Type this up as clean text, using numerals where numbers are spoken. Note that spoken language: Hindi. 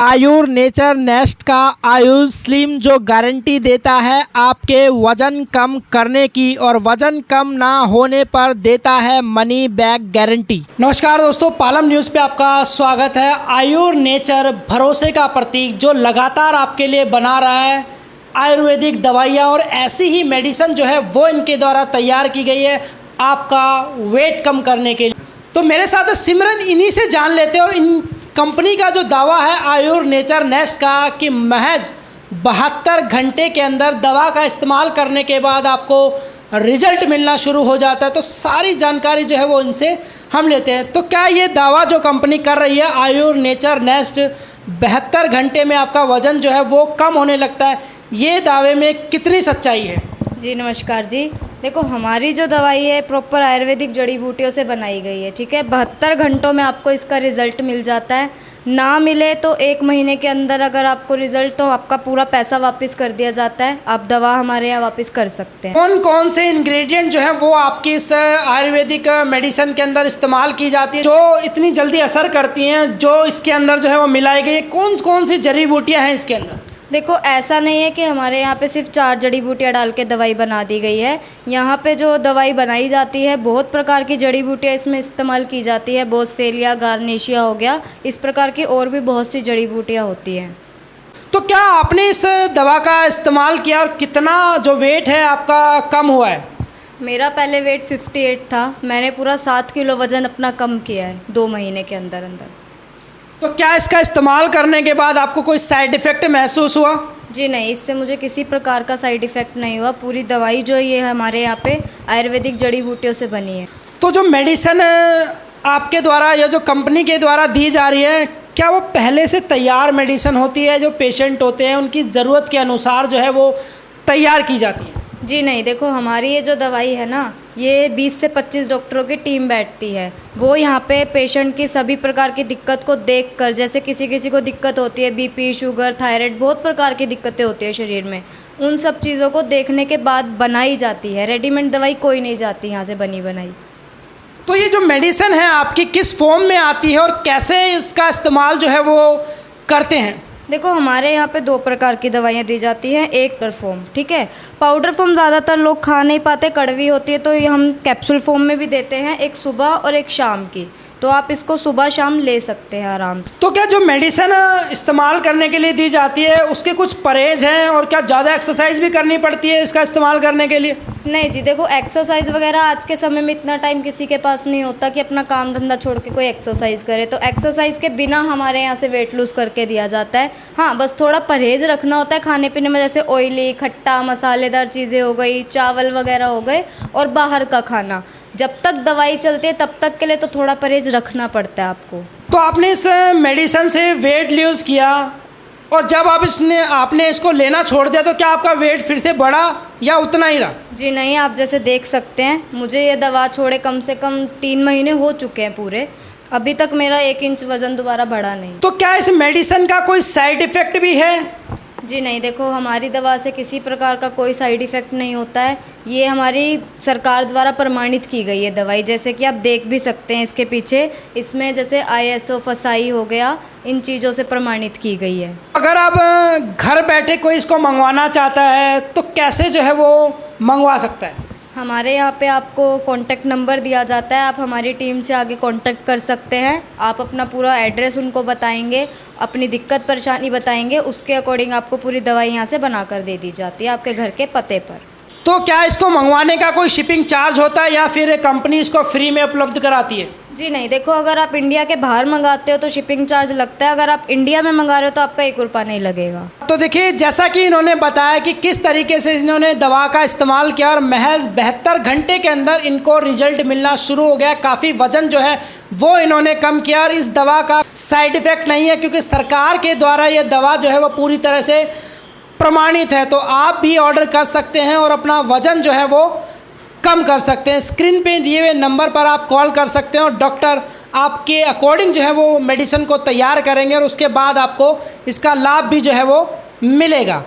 आयुर नेचर नेस्ट का आयुष स्लिम जो गारंटी देता है आपके वज़न कम करने की और वज़न कम ना होने पर देता है मनी बैक गारंटी। नमस्कार दोस्तों, पालम न्यूज़ पे आपका स्वागत है। आयुर नेचर भरोसे का प्रतीक जो लगातार आपके लिए बना रहा है आयुर्वेदिक दवाइयाँ और ऐसी ही मेडिसिन जो है वो इनके द्वारा तैयार की गई है आपका वेट कम करने के लिए। तो मेरे साथ सिमरन, इन्हीं से जान लेते हैं और इन कंपनी का जो दावा है आयुर नेचर नेस्ट का कि महज 72 घंटे के अंदर दवा का इस्तेमाल करने के बाद आपको रिजल्ट मिलना शुरू हो जाता है। तो सारी जानकारी जो है वो इनसे हम लेते हैं। तो क्या ये दावा जो कंपनी कर रही है आयुर नेचर नेस्ट 72 घंटे में आपका वज़न जो है वो कम होने लगता है, ये दावे में कितनी सच्चाई है? जी नमस्कार जी। देखो, हमारी जो दवाई है प्रॉपर आयुर्वेदिक जड़ी बूटियों से बनाई गई है, ठीक है। 72 घंटों में आपको इसका रिज़ल्ट मिल जाता है। ना मिले तो 1 महीने के अंदर अगर आपको रिज़ल्ट, तो आपका पूरा पैसा वापस कर दिया जाता है। आप दवा हमारे यहाँ वापस कर सकते हैं। कौन कौन से इंग्रेडिएंट जो है वो आपकी इस आयुर्वेदिक मेडिसिन के अंदर इस्तेमाल की जाती है जो इतनी जल्दी असर करती हैं, जो इसके अंदर जो है वो मिलाई गई है? कौन कौन सी जड़ी बूटियाँ हैं इसके अंदर? देखो, ऐसा नहीं है कि हमारे यहाँ पे सिर्फ 4 जड़ी बूटियाँ डाल के दवाई बना दी गई है। यहाँ पे जो दवाई बनाई जाती है बहुत प्रकार की जड़ी बूटियाँ इसमें इस्तेमाल की जाती है। बोसफेलिया, गार्नेशिया हो गया, इस प्रकार की और भी बहुत सी जड़ी बूटियाँ होती हैं। तो क्या आपने इस दवा का इस्तेमाल किया और कितना जो वेट है आपका कम हुआ है? मेरा पहले वेट 58 था। मैंने पूरा 7 किलो वज़न अपना कम किया है 2 महीने के अंदर अंदर। तो क्या इसका इस्तेमाल करने के बाद आपको कोई साइड इफ़ेक्ट महसूस हुआ? जी नहीं, इससे मुझे किसी प्रकार का साइड इफ़ेक्ट नहीं हुआ। पूरी दवाई जो ये हमारे यहाँ पे आयुर्वेदिक जड़ी बूटियों से बनी है। तो जो मेडिसिन आपके द्वारा या जो कंपनी के द्वारा दी जा रही है, क्या वो पहले से तैयार मेडिसिन होती है जो पेशेंट होते हैं उनकी ज़रूरत के अनुसार जो है वो तैयार की जाती है? जी नहीं, देखो, हमारी ये जो दवाई है ना, ये 20 से 25 डॉक्टरों की टीम बैठती है। वो यहाँ पे पेशेंट की सभी प्रकार की दिक्कत को देखकर, जैसे किसी किसी को दिक्कत होती है बीपी, शुगर, थायराइड, बहुत प्रकार की दिक्कतें होती है शरीर में, उन सब चीज़ों को देखने के बाद बनाई जाती है। रेडीमेड दवाई कोई नहीं जाती यहाँ से बनी बनाई। तो ये जो मेडिसिन है आपकी किस फॉर्म में आती है और कैसे इसका इस्तेमाल जो है वो करते हैं? देखो, हमारे यहाँ पे 2 प्रकार की दवाइयाँ दी जाती हैं। एक पाउडर फॉर्म, ठीक है। पाउडर फॉर्म ज़्यादातर लोग खा नहीं पाते, कड़वी होती है, तो ये हम कैप्सूल फॉर्म में भी देते हैं, एक सुबह और एक शाम की। तो आप इसको सुबह शाम ले सकते हैं आराम से। तो क्या जो मेडिसिन इस्तेमाल करने के लिए दी जाती है उसके कुछ परहेज हैं और क्या ज़्यादा एक्सरसाइज भी करनी पड़ती है इसका इस्तेमाल करने के लिए? नहीं जी, देखो, एक्सरसाइज वगैरह आज के समय में इतना टाइम किसी के पास नहीं होता कि अपना काम धंधा छोड़ के कोई एक्सरसाइज करे। तो एक्सरसाइज के बिना हमारे यहाँ से वेट लूज़ करके दिया जाता है। हाँ, बस थोड़ा परहेज़ रखना होता है खाने पीने में, जैसे ऑयली, खट्टा, मसालेदार चीज़ें हो गई, चावल वगैरह हो गए, और बाहर का खाना। जब तक दवाई चलती है तब तक के लिए तो थोड़ा परहेज रखना पड़ता है आपको। तो आपने इस मेडिसिन से वेट लूज़ किया और जब आपने इसको लेना छोड़ दिया तो क्या आपका वेट फिर से बढ़ा या उतना ही रहा? जी नहीं, आप जैसे देख सकते हैं, मुझे ये दवा छोड़े कम से कम 3 महीने हो चुके हैं पूरे। अभी तक मेरा 1 इंच वज़न दोबारा बढ़ा नहीं। तो क्या इस मेडिसिन का कोई साइड इफ़ेक्ट भी है? जी नहीं, देखो, हमारी दवा से किसी प्रकार का कोई साइड इफ़ेक्ट नहीं होता है। ये हमारी सरकार द्वारा प्रमाणित की गई है दवाई, जैसे कि आप देख भी सकते हैं इसके पीछे, इसमें जैसे ISO, फसाई हो गया, इन चीज़ों से प्रमाणित की गई है। अगर आप घर बैठे कोई इसको मंगवाना चाहता है तो कैसे जो है वो मंगवा सकता है? हमारे यहाँ पे आपको कॉन्टैक्ट नंबर दिया जाता है। आप हमारी टीम से आगे कॉन्टैक्ट कर सकते हैं। आप अपना पूरा एड्रेस उनको बताएंगे, अपनी दिक्कत परेशानी बताएंगे, उसके अकॉर्डिंग आपको पूरी दवाई यहाँ से बना कर दे दी जाती है आपके घर के पते पर। तो क्या इसको मंगवाने का कोई शिपिंग चार्ज होता है या फिर कंपनी इसको फ्री में उपलब्ध कराती है? जी नहीं, देखो, अगर आप इंडिया के बाहर मंगाते हो तो शिपिंग चार्ज लगता है। अगर आप इंडिया में मंगा रहे हो तो आपका 1 रुपया नहीं लगेगा। तो देखिए, जैसा कि इन्होंने बताया कि किस तरीके से इन्होंने दवा का इस्तेमाल किया और महज 72 घंटे के अंदर इनको रिजल्ट मिलना शुरू हो गया। काफ़ी वजन जो है वो इन्होंने कम किया और इस दवा का साइड इफ़ेक्ट नहीं है क्योंकि सरकार के द्वारा ये दवा जो है वो पूरी तरह से प्रमाणित है। तो आप भी ऑर्डर कर सकते हैं और अपना वज़न जो है वो कम कर सकते हैं। स्क्रीन पे दिए हुए नंबर पर आप कॉल कर सकते हैं और डॉक्टर आपके अकॉर्डिंग जो है वो मेडिसिन को तैयार करेंगे और उसके बाद आपको इसका लाभ भी जो है वो मिलेगा।